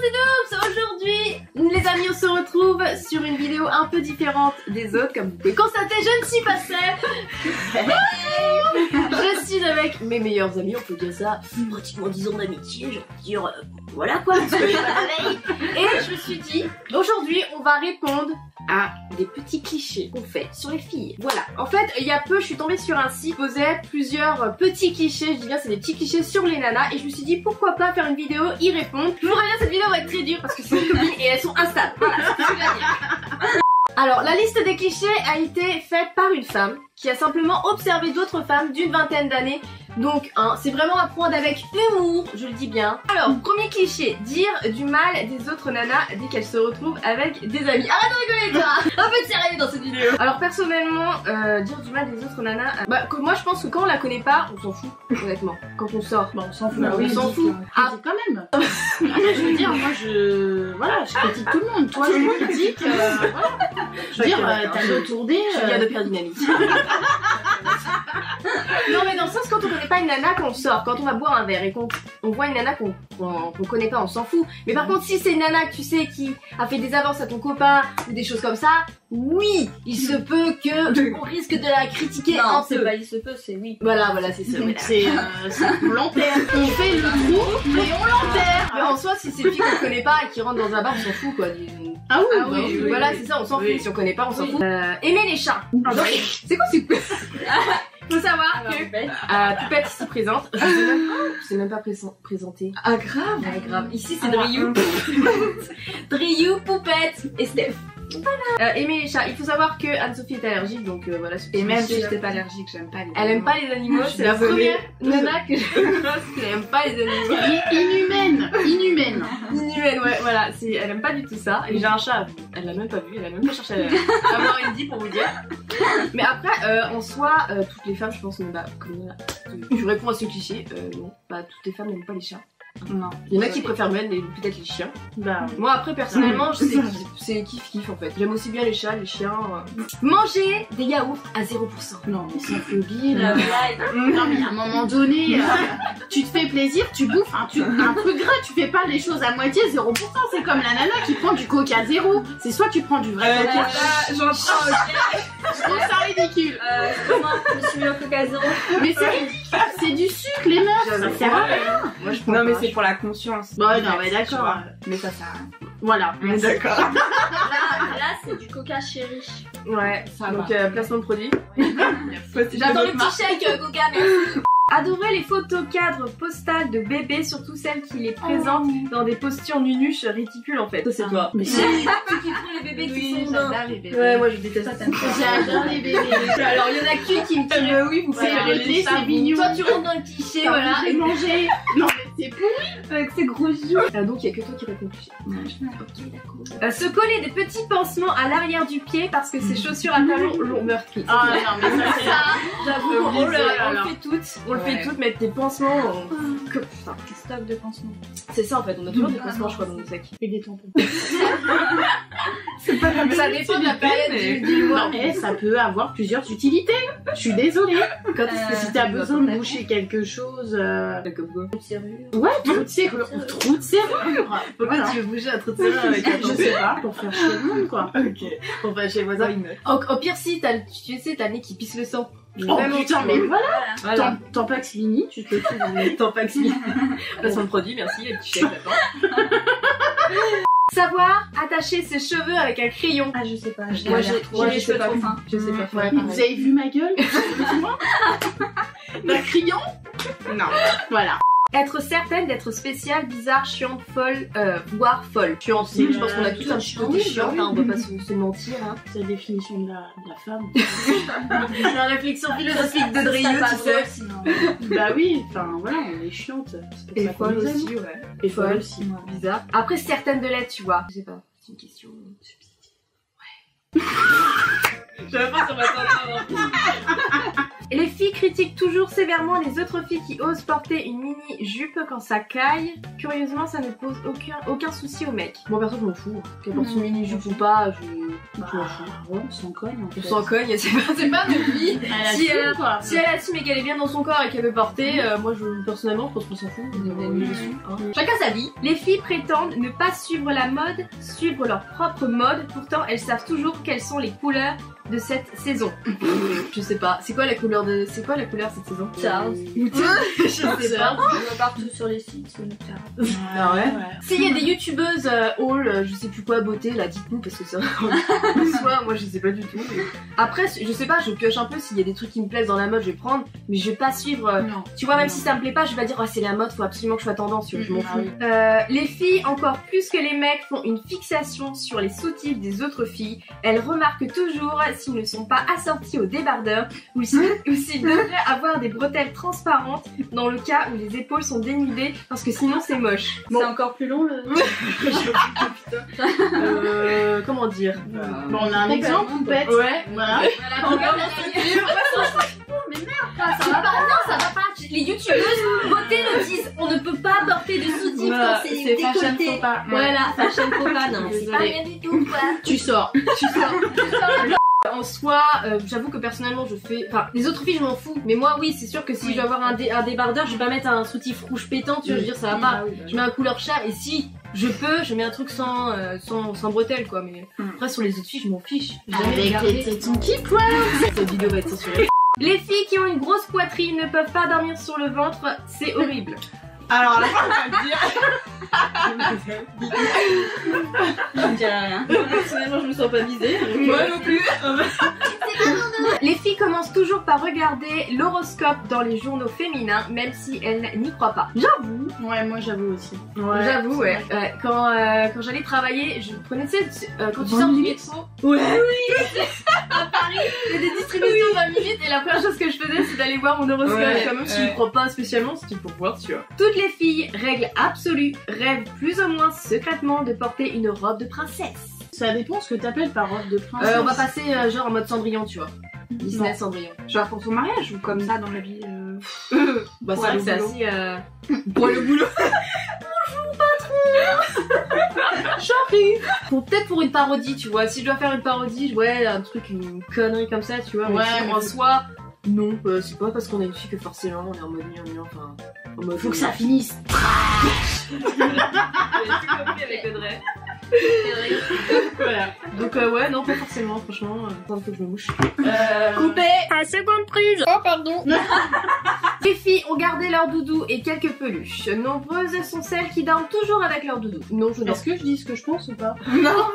c'est Doobs. Aujourd'hui, les amis, on se retrouve sur une vidéo un peu différente des autres. Comme vous pouvez constater, je ne suis pas seule. Je suis avec mes meilleurs amis, on peut dire ça, pratiquement 10 ans d'amitié, j'ai envie de dire, voilà quoi, parce que j'ai pas la veille. Et je me suis dit, aujourd'hui, on va répondre à des petits clichés qu'on fait sur les filles. Voilà, en fait, il y a peu, je suis tombée sur un site qui posait plusieurs petits clichés, je dis bien, c'est des petits clichés sur les nanas, et je me suis dit, pourquoi pas faire une vidéo, y répondre. Je vous préviens, cette vidéo va être très dure, parce que c'est mes copines et elles sont instables. Voilà, c'est ce que je veux dire. Alors, la liste des clichés a été faite par une femme qui a simplement observé d'autres femmes d'une vingtaine d'années. Donc, c'est vraiment à prendre avec humour, je le dis bien. Alors, premier cliché, dire du mal des autres nanas dès qu'elles se retrouvent avec des amis. Arrête de rigoler, toi. Un peu de sérieux dans cette vidéo. Alors, personnellement, dire du mal des autres nanas, moi je pense que quand on la connaît pas, on s'en fout, honnêtement. Quand on sort, on s'en fout. Oui, on s'en fout. Ah, quand même. Je veux dire, moi je critique tout le monde. Toi, je me critique. Voilà. Je veux dire, t'as le tour des. Je viens de perdre une amie. Non mais dans le sens, quand on connaît pas une nana, qu'on sort, quand on va boire un verre et qu'on voit une nana qu'on connaît pas, on s'en fout. Mais par contre, si c'est une nana que tu sais qui a fait des avances à ton copain ou des choses comme ça, oui, il se peut que on risque de la critiquer un peu. C'est pas il se peut, c'est oui. Voilà, c'est ça. Voilà. C'est on l'enterre. On fait le trou et on l'enterre. Mais en soi, si c'est une fille qu'on connaît pas et qui rentre dans un bar, on s'en fout quoi. Ah oui, voilà, c'est ça, on s'en fout. Si on connaît pas, on s'en fout. Aimer les chats. C'est quoi faut savoir que Poupette ici présente, je sais même pas présenter. Ah grave. Ah grave. Ici c'est Driou. Driou, Poupette et Steph. Voilà. Aimer les chats. Il faut savoir que Anne-Sophie est allergique, donc voilà. Et même si j'étais pas allergique, j'aime pas les animaux. Elle aime pas les animaux, c'est la première nana que elle aime pas les animaux. Inhumaine, ouais, voilà. Elle aime pas du tout ça. Et j'ai un chat, elle l'a même pas vu, elle a même pas cherché à avoir une dit pour vous dire. Mais après, en soi, toutes les femmes, je pense, je réponds à ce cliché, non, toutes les femmes n'aiment pas les chats. Non. Il y en a qui préfèrent même peut-être les chiens. Bah, moi après personnellement c'est kiff en fait. J'aime aussi bien les chats, les chiens. Manger des yaourts à 0%. Non mais c'est phobie là. Non mais à un moment donné, tu te fais plaisir, tu bouffes un truc gras, tu fais pas les choses à moitié 0%. C'est comme la nana qui prend du coca 0. C'est soit tu prends du vrai coca. J'entends. Je trouve ça ridicule. Comment je suis mis au coca 0? Mais c'est ridicule, c'est du sucre les meufs, ça sert à rien. Moi je prends pas. C'est pour la conscience. Bon, non, mais d'accord. Mais ça sert à rien. Voilà. D'accord. Là, c'est du coca chéri. Ouais, ça donc placement de produit. J'attends le petit chèque coca, merci. Adorer les photos cadres postales de bébés, surtout celles qui les présentent dans des postures nunuches ridicules en fait. Ça c'est toi. Mais c'est qui prend les bébés qui sont j'adore les bébés. Ouais, moi je déteste ça. J'adore les bébés. Alors il y en a qui me tirent. Oui, vous c'est arrêté, c'est mignon. Toi tu rentres dans le cliché, voilà. Et manger. Non mais c'est pourri. Avec ses gros joues. Donc il y a que toi qui réponds cliché. Ok, d'accord. Se coller des petits pansements à l'arrière du pied parce que ses chaussures à talons l'ont meurtri. Ah non mais ça j'avoue, on le fait toutes. On le fait toutes, mettre des pansements. Stock de pansements. C'est ça en fait, on a toujours des pansements je crois dans nos sacs. Et des tampons. C'est pas la même. Ça dépend de la période du mois. Non mais ça peut avoir plusieurs utilités. Je suis désolée. Quand si t'as besoin de boucher quelque chose. Comme quoi? Trou de serrure. Ouais, trou de serrure. Pourquoi tu veux bouger un trou de serrure avec un Je sais pas, pour faire chier le monde quoi. Ok. Pour faire chier le voisin. Au pire si tu sais t'as le nez qui pisse le sang. Oh putain mais voilà. Tampax Lini, tu te le fous dans les Tampax Lini. Placement de produit, merci, les petits chèques maintenant. Savoir attacher ses cheveux avec un crayon. Ah je sais pas. Moi j'ai les cheveux trop fins. Je sais pas. Ouais, vous avez vu ma gueule? Un crayon? Non. Voilà. Être certaine d'être spéciale, bizarre, chiante, folle, voire folle. Chiante, je pense qu'on a tous un petit côté chiant, on va pas se mentir. C'est la définition de la femme. C'est la réflexion philosophique de Drieu, tu sais. Bah oui, enfin voilà, on est chiante. Et folle aussi, ouais. Et folle aussi, moi. Bizarre. Après, certaine de l'être, tu vois. Je sais pas, c'est une question subjective. Ouais. Je sais pas si on va t'entendre. Et les filles critiquent toujours sévèrement les autres filles qui osent porter une mini-jupe quand ça caille. Curieusement, ça ne pose aucun souci aux mecs. Moi perso, je m'en fous. Qu'elle porte une mini-jupe ou pas, je m'en fous. Ouais, on s'en cogne. On s'en cogne, c'est pas notre vie. Si elle assume et qu'elle est bien dans son corps et qu'elle veut porter, moi personnellement, je pense qu'on s'en fout. Chacun sa vie. Les filles prétendent ne pas suivre la mode, suivre leur propre mode. Pourtant, elles savent toujours quelles sont les couleurs de cette saison. Je sais pas. C'est quoi la couleur de cette saison? Charles. Je sais pas. On va partout sur les sites, c'est Charles. Ah ouais. S'il y a des youtubeuses haul, je sais plus quoi, beauté, là, dites-nous parce que ça. Soit, moi je sais pas du tout. Mais... Après, je sais pas, je pioche un peu s'il y a des trucs qui me plaisent dans la mode, je vais prendre, mais je vais pas suivre. Non. Tu vois, même si ça me plaît pas, je vais pas dire, oh, c'est la mode, faut absolument que je sois tendance, je m'en fous. Les filles, encore plus que les mecs, font une fixation sur les soutifs des autres filles. Elles remarquent toujours s'ils ne sont pas assortis au débardeur ou s'ils devraient avoir des bretelles transparentes dans le cas où les épaules sont dénudées parce que sinon c'est moche. Bon. C'est encore plus long le... Comment dire Bon, on a un exemple, bête. Ouais. Voilà. Mais merde, ça va pas. Non, ça va pas. Les youtubeuses beauté le disent. On ne peut pas porter de soutif quand c'est décolleté. Voilà, fashion faux pas. Non, c'est pas rien du tout quoi. Tu sors. En soi, j'avoue que personnellement je fais... Enfin, les autres filles je m'en fous. Mais moi oui, c'est sûr que si je veux avoir un débardeur, je vais pas mettre un soutif rouge pétant, tu vois, je veux dire ça va pas. Je mets un couleur chair et si je peux, je mets un truc sans bretelles quoi. Mais après sur les autres filles je m'en fiche. Avec les tétons qui pointent. Cette vidéo va être censurée. Les filles qui ont une grosse poitrine ne peuvent pas dormir sur le ventre, c'est horrible. Alors là, on va dire. Je ne dirais rien. Personnellement, je me sens pas visée. Moi non plus. Les filles commencent toujours par regarder l'horoscope dans les journaux féminins, même si elles n'y croient pas. J'avoue. Ouais, moi j'avoue aussi. Ouais. J'avoue, ouais. Quand j'allais travailler, je prenais, tu sais, quand tu sors du métro. Ouais. Oui. À Paris, il y a des distributions de 20 minutes et la première chose que je faisais, c'est d'aller voir mon horoscope. Quand même, si je ne crois pas spécialement, c'était pour voir, tu vois. Toutes les filles, règle absolue, rêvent plus ou moins secrètement de porter une robe de princesse. Ça dépend ce que t'appelles par robe de princesse. On va passer genre en mode Cendrillon, tu vois. Disney Cendrillon. Genre pour ton mariage ou comme ça dans la vie Bah c'est vrai que c'est assez... Pour le boulot. Bonjour patron. J'arrive. Peut-être pour une parodie, tu vois. Si je dois faire une parodie, ouais, un truc, une connerie comme ça, tu vois. Ouais, mais en soi... Non, c'est pas parce qu'on est une fille que forcément on est en mode enfin... En mode faut que ça finisse. J'ai tout compris avec Audrey. Voilà. Donc ouais, non, pas forcément, franchement, tant que je me mouche. Coupé à seconde prise. Oh pardon. Les filles ont gardé leur doudou et quelques peluches. Nombreuses sont celles qui dorment toujours avec leur doudou. Non, je dors. Est-ce que je dis ce que je pense ou pas? Non.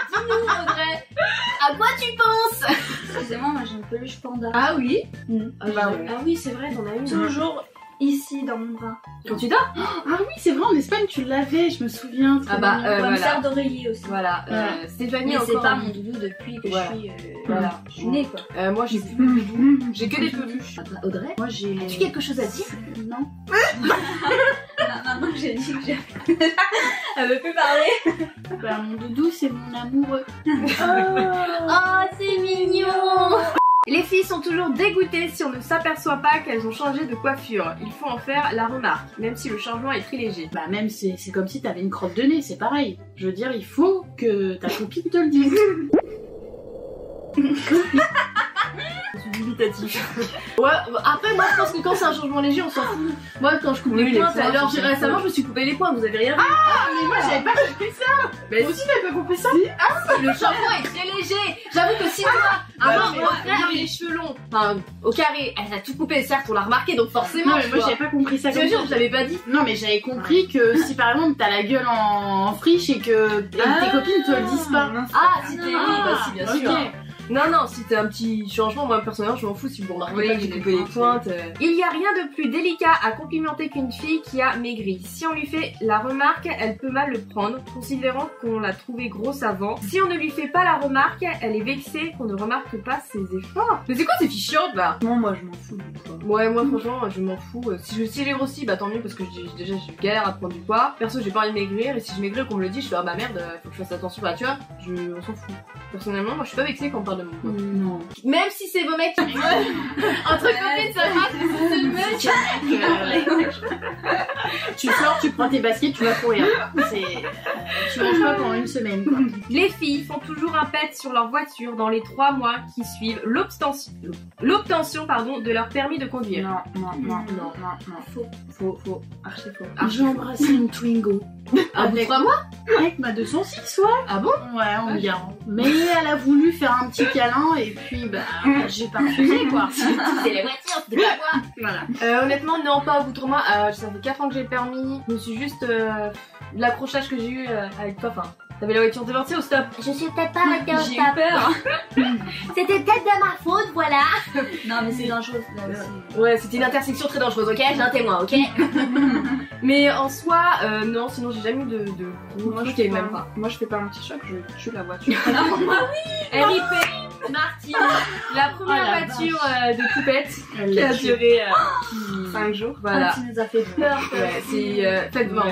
Dis-nous Audrey, à quoi tu penses? Excusez-moi, moi j'ai une peluche panda. Ah oui. Ah Oui, c'est vrai, t'en as une. Toujours ici dans mon bras. Quand tu dors? Ah oui, c'est vrai, en Espagne tu l'avais, je me souviens. Ah bah On me sert d'oreiller aussi. Voilà, Stéphanie mais encore. c'est pas mon doudou depuis que je suis née quoi. Moi j'ai plus de doudou, j'ai que des peluches. Audrey, moi j'ai... As-tu quelque chose à dire? Non. Maintenant que j'ai dit que j'ai... Elle veut plus parler. Bah mon doudou c'est mon amoureux. Oh c'est mignon. Les filles sont toujours dégoûtées si on ne s'aperçoit pas qu'elles ont changé de coiffure. Il faut en faire la remarque, même si le changement est très léger. Bah même c'est comme si t'avais une crotte de nez, c'est pareil. Je veux dire, il faut que ta copine te le dise. C'est dubitatif. Ouais, après moi je pense que quand c'est un changement léger on s'en fout. Moi quand je coupe les pointes, alors récemment je me suis coupé les points, vous avez rien vu. Ah mais moi j'avais pas compris ça. Mais moi aussi j'avais pas compris ça. Le shampoing est très léger. J'avoue que si toi, avant mon frère avait les cheveux longs, enfin au carré, elle a tout coupé, certes on l'a remarqué donc forcément. Non mais moi j'avais pas compris ça. T'imagines, je l'avais pas dit. Non mais j'avais compris que si par exemple t'as la gueule en friche et que tes copines te le disent pas. Ah si t'es bah si bien sûr. Okay. Non, si t'as un petit changement, moi personnellement je m'en fous si vous remarquez pas que j'ai coupé les pointes. Il y a rien de plus délicat à complimenter qu'une fille qui a maigri. Si on lui fait la remarque, elle peut mal le prendre, considérant qu'on l'a trouvée grosse avant. Si on ne lui fait pas la remarque, elle est vexée qu'on ne remarque pas ses efforts. Mais c'est quoi ces filles chiantes là? Non, moi je m'en fous du coup. Ouais, moi franchement je m'en fous. Si j'ai grossi, bah tant mieux parce que déjà j'ai galère à prendre du poids. Perso j'ai pas envie de maigrir et si je maigris qu'on me le dit, je fais ah bah merde, faut que je fasse attention. Bah tu vois, on s'en fout. Personnellement, moi je suis pas vexée quand on parle de mon poids. Non. Même si c'est vos mecs qui entre copines, ça marche, c'est le mec. Tu sors, tu prends tes baskets, tu vas courir. Tu manges pas pendant une semaine, quoi. Les filles font toujours un pet sur leur voiture dans les 3 mois qui suivent l'obtention de leur permis de conduire. Non. Faux. Archi faux. J'ai embrassé une Twingo. Ah, vous 3 mois Avec ma 206, ouais. Ah bon? Ouais, on garant. Mais elle a voulu faire un petit câlin et puis bah j'ai pas refusé quoi. C'est les voitures, c'était pas moi. Voilà. Honnêtement, non, pas au bout de 3 mois. Ça fait 4 ans que j'ai le permis. Je me suis juste l'accrochage que j'ai eu avec toi. Enfin, t'avais la voiture divorcée au stop. Je suis peut-être pas arrêtée au J'ai eu stop. peur. C'était peut-être de ma faute, voilà. Non, mais c'est dangereux là aussi. Ouais, c'était une intersection très dangereuse, ok? J'ai un témoin, ok? Mais en soi, non, sinon j'ai jamais eu de Moi, je fais même pas. Moi, je fais pas un petit choc, je tue la voiture. RIP Martine, la première la voiture de Poupette Elle qui a l'a tué. duré 5 jours. voilà. Tu nous as fait peur. Ouais, c'est faites non.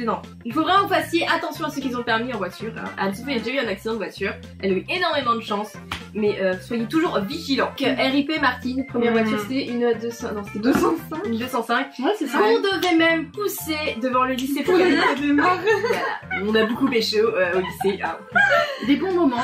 Non. Il faut vraiment que vous fassiez attention à ceux qui ont le permis en voiture. Hein. Sophie a déjà eu un accident de voiture. Elle a eu énormément de chance. Mais soyez toujours vigilants. RIP Martine, première voiture c'était une 200. Non, c'était 205. Une 205. Ouais, c'est ça. On devait même pousser devant le lycée pour gagner. Voilà. On a beaucoup pécho au lycée. Hein. Des bons moments.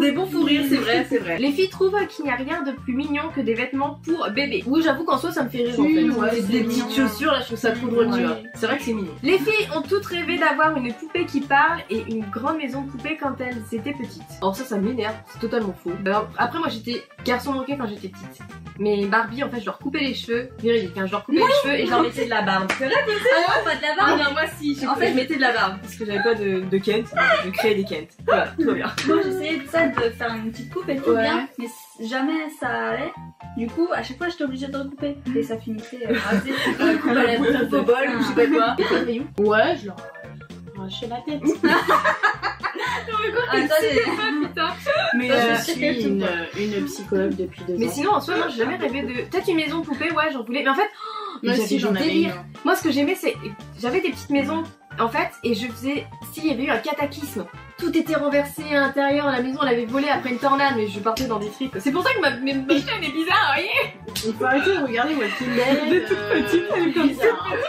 Des bons fous rires, c'est vrai. Les filles trouvent qu'il n'y a rien de plus mignon que des vêtements pour bébé. Oui, j'avoue qu'en soi ça me fait rire en fait. Ouais, Des c'est petites mignon. chaussures là, je trouve ça trop drôle, tu vois. C'est vrai que c'est mignon. Les filles ont toutes rêvé d'avoir une poupée qui parle et une grande maison de poupée quand elles étaient petites. Alors ça m'énerve, c'est totalement faux. Alors, après moi j'étais garçon manqué quand j'étais petite. Mais Barbie en fait je leur coupais les cheveux, véridique, hein, je leur coupais les cheveux et je leur mettais de la barbe. C'est vrai que Ah non, pas de la ah barbe. non, moi si, en fait je mettais de la barbe parce que j'avais pas de Kent, je créais des Kent. Voilà, trop bien. Moi j'essayais de ça, de faire une petite coupe et tout Ouais. bien, mais jamais ça allait. Du coup, à chaque fois j'étais obligée de recouper et ça finissait rasé. Couper la boule, au bol ou je sais pas quoi. Ouais, je leur arrachais la tête. Ah, toi, Mais Je suis une psychologue depuis 2 ans. mais sinon en soi moi j'ai jamais rêvé de peut-être une maison poupée, ouais j'en voulais, mais en fait Moi j'avais aussi j'en des avais délires. une. Moi ce que j'aimais c'est j'avais des petites maisons en fait et je faisais s'il y avait eu un cataclysme, tout était renversé à l'intérieur, la maison elle avait volé après une tornade mais je partais dans des tripes. C'est pour ça que ma chaîne est bizarre, vous voyez. Il faut arrêter de regarder Walking Dead. Des toutes petites, elle est comme ça.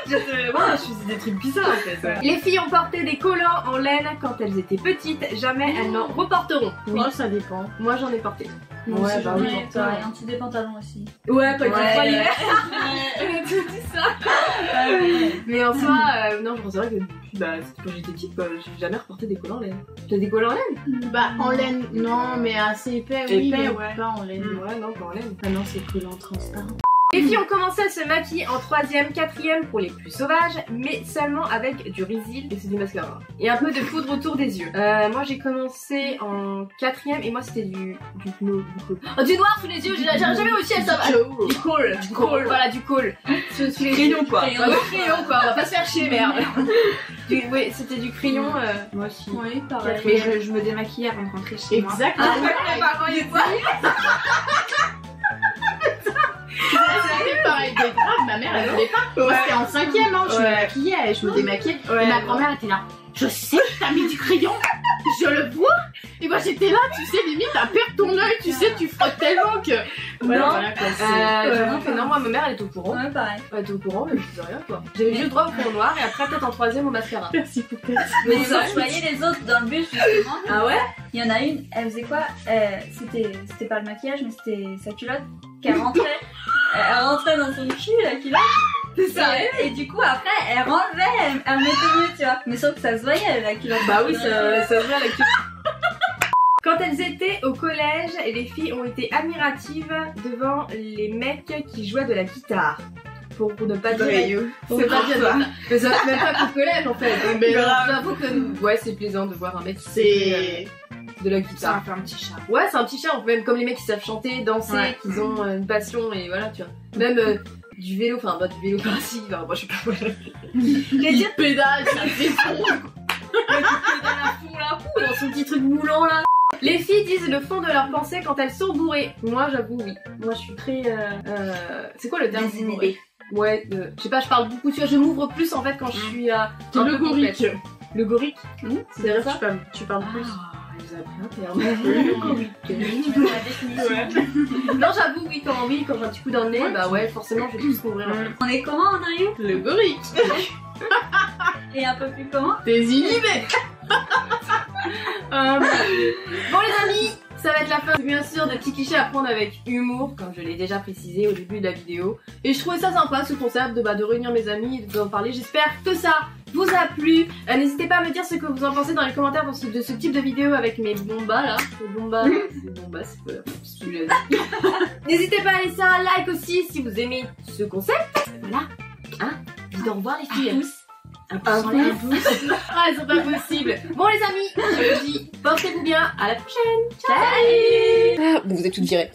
bizarre. Voilà, je faisais des trucs bizarres en fait. Les filles ont porté des collants en laine quand elles étaient petites, jamais elles n'en reporteront. Oui, ça dépend. Moi j'en ai porté. Moi aussi, j'en ai Ouais, porté. pareil, un petit des pantalons aussi. Ouais, quand il fait froid Ouais. l'hiver. On a tout dit ça. Mais en soi, non, je pense vrai que depuis quand j'étais petite, quoi, j'ai jamais reporté des collants en laine. T'as des collants en laine? Bah en laine, non, mais assez épais, oui, Épais, mais ouais. pas en laine. Ouais, non, pas en laine. Ah non, c'est collant transparent. Les filles ont commencé à se maquiller en 3ème, 4ème pour les plus sauvages, mais seulement avec du Risil et c'est du mascara. Et un peu de poudre autour des yeux. Moi j'ai commencé en 4ème et moi c'était du glow. Oh, du noir sous les yeux, j'ai jamais réussi à ça. Du col, voilà, du col. Sous les Crayon, yeux. quoi. Ouais, du crayon quoi, on va pas se faire chier, merde. Oui, c'était du crayon. Moi aussi. Oui, pareil. Mais je me démaquillais avant de rentrer chez moi. Exactement. C'est pareil, de grave, ma mère elle voulait pas. Moi c'était en 5ème, hein, je me maquillais, je me démaquillais. Ouais, et ma non. grand-mère était là. Je sais que t'as mis du crayon, je le vois. Et moi j'étais là, tu sais, limite à perdre ton œil, tu sais, tu frottes tellement que. Voilà quoi, J'avoue que non, moi ma mère elle était au courant. Ouais, pareil. Elle était au courant, mais je faisais rien quoi. J'avais juste le droit au crayon noir et après peut-être en 3ème au mascara. Merci Poupette. Mais quand je voyais les autres dans le bus, justement, Ah ouais? il y en a une, elle faisait quoi? C'était pas le maquillage, mais c'était sa culotte qu'elle rentrait. Elle rentrait dans son cul, la culotte. C'est ça. Et du coup, après, elle renlevait, elle mettait mieux, tu vois. Mais sauf que ça se voyait, la culotte. Bah oui, ça se voit avec. Quand elles étaient au collège, les filles ont été admiratives devant les mecs qui jouaient de la guitare. Pour ne pas dire. C'est pas dire. Mais ça même pas qu'au collège en fait. Mais j'avoue que ouais, c'est plaisant de voir un mec qui fait de la Ça guitare. m'a fait un petit chat. Ouais, c'est un petit chat, même comme les mecs qui savent chanter, danser, Ouais. qui ont une passion et voilà, tu vois. Même du vélo, enfin pas du vélo classique, enfin, moi je sais pas quoi. J'allais dire Pédale, ça fait fond. dans son petit truc moulant là. Les filles disent le fond de leurs pensées quand elles sont bourrées. Moi j'avoue oui. Moi je suis très c'est quoi le terme Désinhibée. Ouais, je sais pas, je parle beaucoup, tu vois, je m'ouvre plus en fait quand je suis C'est un le peu gorique. complète. Le gorique C'est vrai ça? Tu parles plus. vous a pris un terme. Non, j'avoue, oui, quand un petit coup dans le nez, bah ouais, forcément, je vais tous couvrir. On est comment, Andrew? Le gorille. Et un peu plus comment? Désinhibé. Bon, les amis, ça va être la fin, bien sûr, de petits clichés à prendre avec humour, comme je l'ai déjà précisé au début de la vidéo. Et je trouvais ça sympa, ce concept de réunir mes amis et de en parler. J'espère que ça vous a plu. N'hésitez pas à me dire ce que vous en pensez dans les commentaires de ce type de vidéo avec mes bombas là. N'hésitez pas à laisser un like aussi si vous aimez ce concept. Voilà. Hein? Dites au revoir les filles. Un pouce. Ah, elles sont pas possibles. Bon les amis, je vous dis, portez-vous bien. À la prochaine. Ciao. Bon, vous êtes toutes virées.